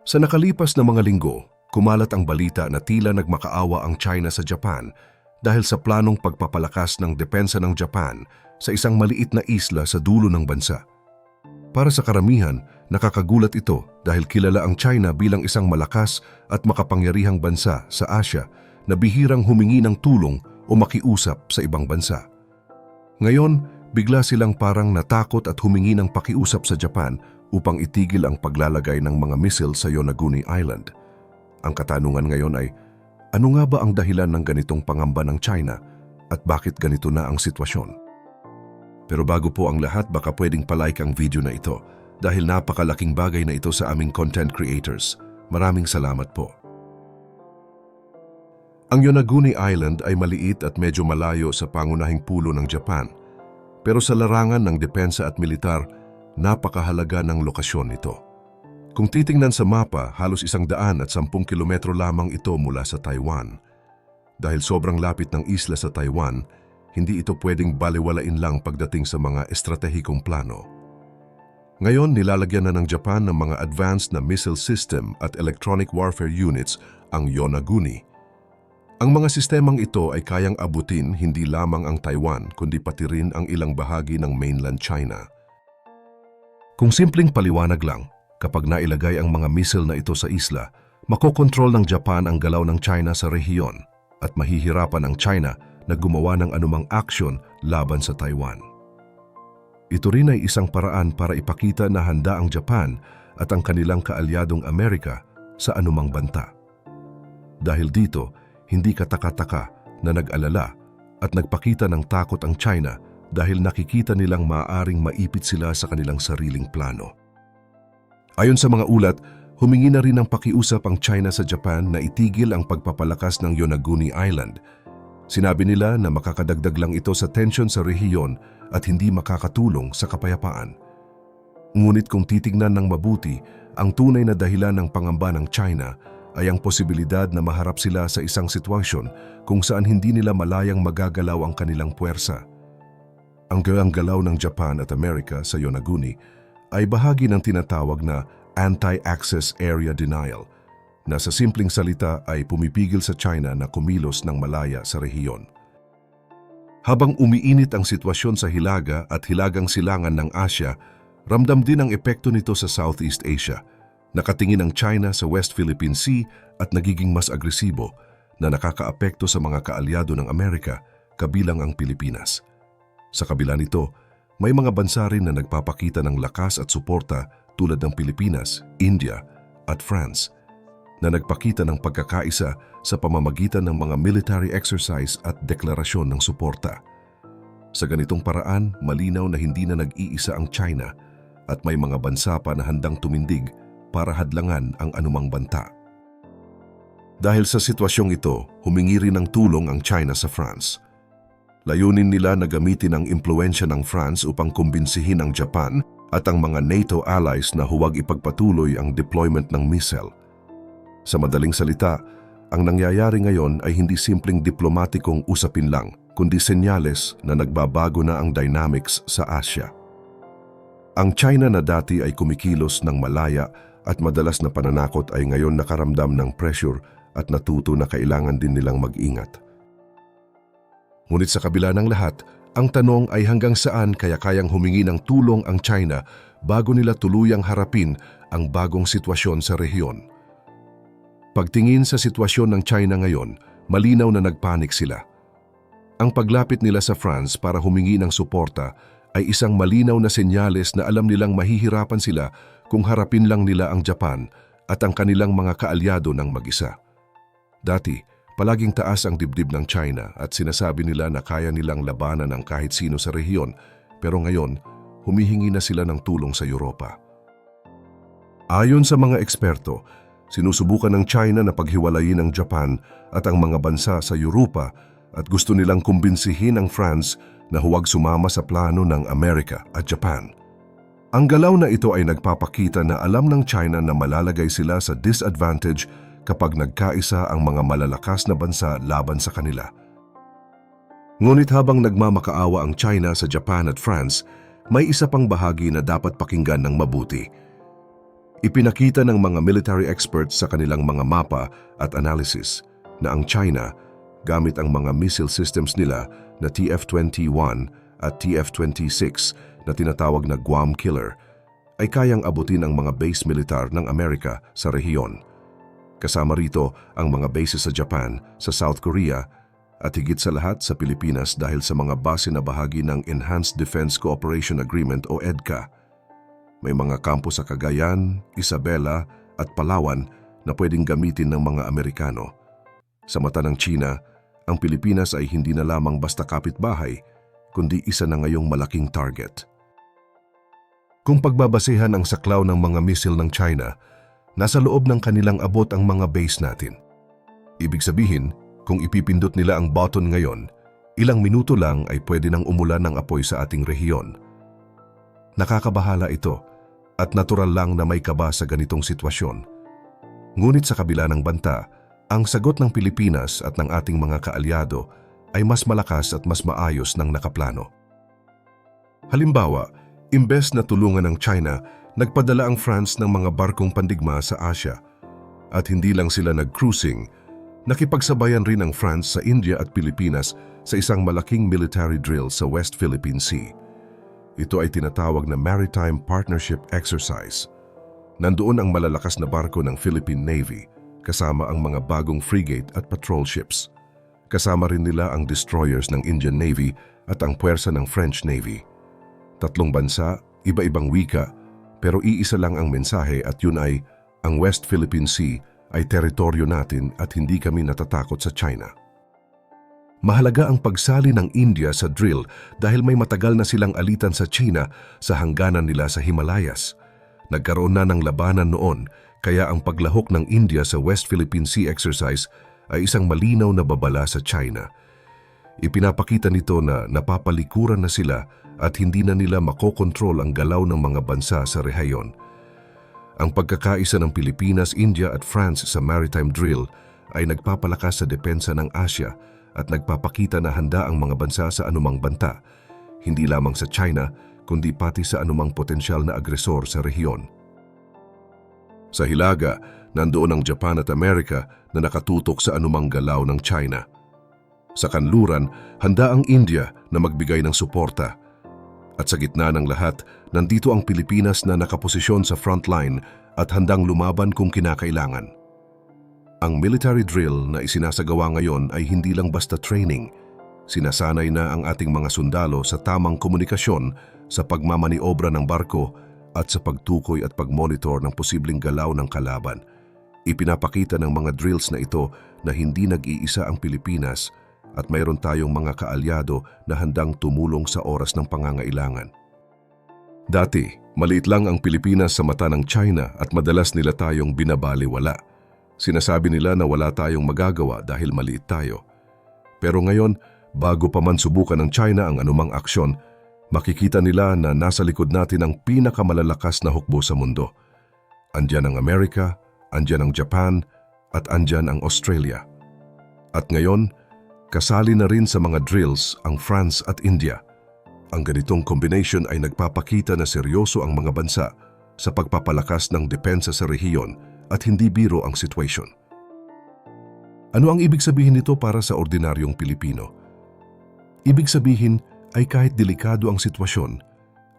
Sa nakalipas na mga linggo, kumalat ang balita na tila nagmakaawa ang China sa Japan dahil sa planong pagpapalakas ng depensa ng Japan sa isang maliit na isla sa dulo ng bansa. Para sa karamihan, nakakagulat ito dahil kilala ang China bilang isang malakas at makapangyarihang bansa sa Asia na bihirang humingi ng tulong o makiusap sa ibang bansa. Ngayon, bigla silang parang natakot at humingi ng pakiusap sa Japan upang itigil ang paglalagay ng mga missile sa Yonaguni Island. Ang katanungan ngayon ay, ano nga ba ang dahilan ng ganitong pangamba ng China at bakit ganito na ang sitwasyon? Pero bago po ang lahat, baka pwedeng palike ang video na ito dahil napakalaking bagay na ito sa aming content creators. Maraming salamat po. Ang Yonaguni Island ay maliit at medyo malayo sa pangunahing pulo ng Japan. Pero sa larangan ng depensa at militar, napakahalaga ng lokasyon nito. Kung titingnan sa mapa, halos 110 kilometro lamang ito mula sa Taiwan. Dahil sobrang lapit ng isla sa Taiwan, hindi ito pwedeng balewalain lang pagdating sa mga estratehikong plano. Ngayon, nilalagyan na ng Japan ng mga advanced na missile system at electronic warfare units ang Yonaguni. Ang mga sistemang ito ay kayang abutin hindi lamang ang Taiwan kundi pati rin ang ilang bahagi ng mainland China. Kung simpleng paliwanag lang, kapag nailagay ang mga missile na ito sa isla, makokontrol ng Japan ang galaw ng China sa rehiyon at mahihirapan ang China na gumawa ng anumang aksyon laban sa Taiwan. Ito rin ay isang paraan para ipakita na handa ang Japan at ang kanilang kaalyadong Amerika sa anumang banta. Dahil dito, hindi kataka-taka na nag-alala at nagpakita ng takot ang China dahil nakikita nilang maaaring maipit sila sa kanilang sariling plano. Ayon sa mga ulat, humingi na rin ng pakiusap ang China sa Japan na itigil ang pagpapalakas ng Yonaguni Island. Sinabi nila na makakadagdag lang ito sa tensyon sa rehiyon at hindi makakatulong sa kapayapaan. Ngunit kung titignan ng mabuti, ang tunay na dahilan ng pangamba ng China ay ang posibilidad na maharap sila sa isang sitwasyon kung saan hindi nila malayang magagalaw ang kanilang puwersa. Ang galaw ng Japan at Amerika sa Yonaguni ay bahagi ng tinatawag na Anti-Access Area Denial, na sa simpleng salita ay pumipigil sa China na kumilos ng malaya sa rehiyon. Habang umiinit ang sitwasyon sa Hilaga at Hilagang Silangan ng Asya, ramdam din ang epekto nito sa Southeast Asia. Nakatingin ang China sa West Philippine Sea at nagiging mas agresibo na nakakaapekto sa mga kaalyado ng Amerika, kabilang ang Pilipinas. Sa kabila nito, may mga bansa rin na nagpapakita ng lakas at suporta tulad ng Pilipinas, India at France, na nagpakita ng pagkakaisa sa pamamagitan ng mga military exercise at deklarasyon ng suporta. Sa ganitong paraan, malinaw na hindi na nag-iisa ang China at may mga bansa pa na handang tumindig para hadlangan ang anumang banta. Dahil sa sitwasyong ito, humingi rin ng tulong ang China sa France. Layunin nila na gamitin ang impluensya ng France upang kumbinsihin ang Japan at ang mga NATO allies na huwag ipagpatuloy ang deployment ng missile. Sa madaling salita, ang nangyayari ngayon ay hindi simpleng diplomatikong usapin lang, kundi senyales na nagbabago na ang dynamics sa Asia. Ang China na dati ay kumikilos ng malaya at madalas na pananakot ay ngayon nakaramdam ng pressure at natuto na kailangan din nilang mag-ingat. Ngunit sa kabila ng lahat, ang tanong ay hanggang saan kayang humingi ng tulong ang China bago nila tuluyang harapin ang bagong sitwasyon sa rehiyon. Pagtingin sa sitwasyon ng China ngayon, malinaw na nagpanik sila. Ang paglapit nila sa France para humingi ng suporta ay isang malinaw na senyales na alam nilang mahihirapan sila kung harapin lang nila ang Japan at ang kanilang mga kaalyado ng mag-isa. Dati, palaging taas ang dibdib ng China at sinasabi nila na kaya nilang labanan ang kahit sino sa rehiyon, pero ngayon, humihingi na sila ng tulong sa Europa. Ayon sa mga eksperto, sinusubukan ng China na paghiwalayin ang Japan at ang mga bansa sa Europa at gusto nilang kumbinsihin ang France na huwag sumama sa plano ng Amerika at Japan. Ang galaw na ito ay nagpapakita na alam ng China na malalagay sila sa disadvantage kapag nagkaisa ang mga malalakas na bansa laban sa kanila. Ngunit habang nagmamakaawa ang China sa Japan at France, may isa pang bahagi na dapat pakinggan ng mabuti. Ipinakita ng mga military experts sa kanilang mga mapa at analysis na ang China, gamit ang mga missile systems nila na TF-21 at TF-26 na tinatawag na Guam Killer, ay kayang abutin ang mga base militar ng Amerika sa rehiyon. Kasama rito ang mga bases sa Japan, sa South Korea, at higit sa lahat sa Pilipinas dahil sa mga base na bahagi ng Enhanced Defense Cooperation Agreement o EDCA. May mga kampo sa Cagayan, Isabela at Palawan na pwedeng gamitin ng mga Amerikano. Sa mata ng China, ang Pilipinas ay hindi na lamang basta kapitbahay, kundi isa na ngayong malaking target. Kung pagbabasehan ang saklaw ng mga missile ng China, nasa loob ng kanilang abot ang mga base natin. Ibig sabihin, kung ipipindot nila ang button ngayon, ilang minuto lang ay pwede nang umulan ng apoy sa ating rehiyon. Nakakabahala ito at natural lang na may kaba sa ganitong sitwasyon. Ngunit sa kabila ng banta, ang sagot ng Pilipinas at ng ating mga kaalyado ay mas malakas at mas maayos ng nakaplano. Halimbawa, imbes na tulungan ng China, nagpadala ang France ng mga barkong pandigma sa Asia. At hindi lang sila nag-cruising, nakipagsabayan rin ang France sa India at Pilipinas sa isang malaking military drill sa West Philippine Sea. Ito ay tinatawag na Maritime Partnership Exercise. Nandoon ang malalakas na barko ng Philippine Navy, kasama ang mga bagong frigate at patrol ships. Kasama rin nila ang destroyers ng Indian Navy at ang puwersa ng French Navy. Tatlong bansa, iba-ibang wika, pero iisa lang ang mensahe at yun ay, ang West Philippine Sea ay teritoryo natin at hindi kami natatakot sa China. Mahalaga ang pagsali ng India sa drill dahil may matagal na silang alitan sa China sa hangganan nila sa Himalayas. Nagkaroon na ng labanan noon, kaya ang paglahok ng India sa West Philippine Sea exercise ay isang malinaw na babala sa China. Ipinapakita nito na napapalikuran na sila at hindi na nila makokontrol ang galaw ng mga bansa sa rehiyon. Ang pagkakaisa ng Pilipinas, India at France sa maritime drill ay nagpapalakas sa depensa ng Asia at nagpapakita na handa ang mga bansa sa anumang banta, hindi lamang sa China kundi pati sa anumang potensyal na agresor sa rehiyon. Sa hilaga, nandoon ang Japan at Amerika na nakatutok sa anumang galaw ng China. Sa kanluran, handa ang India na magbigay ng suporta. At sa gitna ng lahat, nandito ang Pilipinas na nakaposisyon sa frontline at handang lumaban kung kinakailangan. Ang military drill na isinasagawa ngayon ay hindi lang basta training. Sinasanay na ang ating mga sundalo sa tamang komunikasyon, sa pagmamaniobra ng barko at sa pagtukoy at pagmonitor ng posibleng galaw ng kalaban. Ipinapakita ng mga drills na ito na hindi nag-iisa ang Pilipinas at mayroon tayong mga kaalyado na handang tumulong sa oras ng pangangailangan. Dati, maliit lang ang Pilipinas sa mata ng China at madalas nila tayong binabaliwala. Sinasabi nila na wala tayong magagawa dahil maliit tayo. Pero ngayon, bago pa man subukan ng China ang anumang aksyon, makikita nila na nasa likod natin ang pinakamalalakas na hukbo sa mundo. Andyan ang Amerika, andyan ang Japan, at andyan ang Australia. At ngayon, kasali na rin sa mga drills ang France at India. Ang ganitong combination ay nagpapakita na seryoso ang mga bansa sa pagpapalakas ng depensa sa rehiyon at hindi biro ang sitwasyon. Ano ang ibig sabihin nito para sa ordinaryong Pilipino? Ibig sabihin ay kahit delikado ang sitwasyon,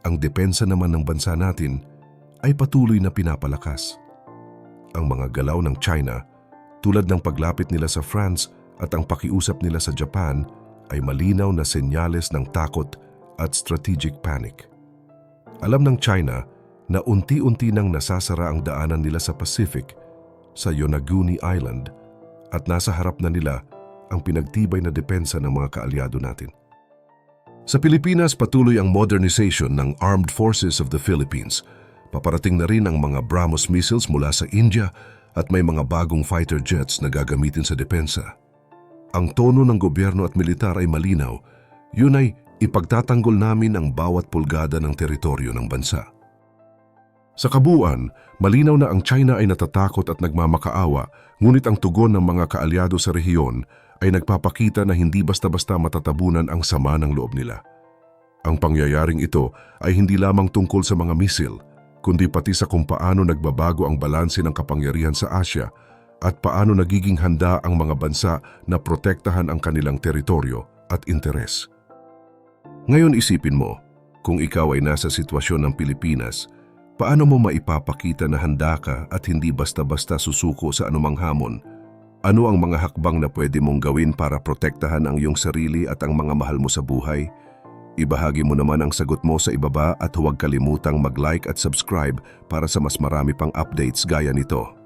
ang depensa naman ng bansa natin ay patuloy na pinapalakas. Ang mga galaw ng China, tulad ng paglapit nila sa France at ang pakiusap nila sa Japan, ay malinaw na senyales ng takot at strategic panic. Alam ng China na unti-unti nang nasasara ang daanan nila sa Pacific, sa Yonaguni Island, at nasa harap na nila ang pinagtibay na depensa ng mga kaalyado natin. Sa Pilipinas, patuloy ang modernization ng Armed Forces of the Philippines. Paparating na rin ang mga BrahMos missiles mula sa India at may mga bagong fighter jets na gagamitin sa depensa. Ang tono ng gobyerno at militar ay malinaw. Yun ay ipagtatanggol namin ang bawat pulgada ng teritoryo ng bansa. Sa kabuuan, malinaw na ang China ay natatakot at nagmamakaawa, ngunit ang tugon ng mga kaalyado sa rehiyon ay nagpapakita na hindi basta-basta matatabunan ang sama ng loob nila. Ang pangyayaring ito ay hindi lamang tungkol sa mga misil, kundi pati sa kung paano nagbabago ang balanse ng kapangyarihan sa Asya at paano nagiging handa ang mga bansa na protektahan ang kanilang teritoryo at interes. Ngayon isipin mo, kung ikaw ay nasa sitwasyon ng Pilipinas, paano mo maipapakita na handa ka at hindi basta-basta susuko sa anumang hamon? Ano ang mga hakbang na pwede mong gawin para protektahan ang iyong sarili at ang mga mahal mo sa buhay? Ibahagi mo naman ang sagot mo sa ibaba at huwag kalimutang mag-like at subscribe para sa mas marami pang updates gaya nito.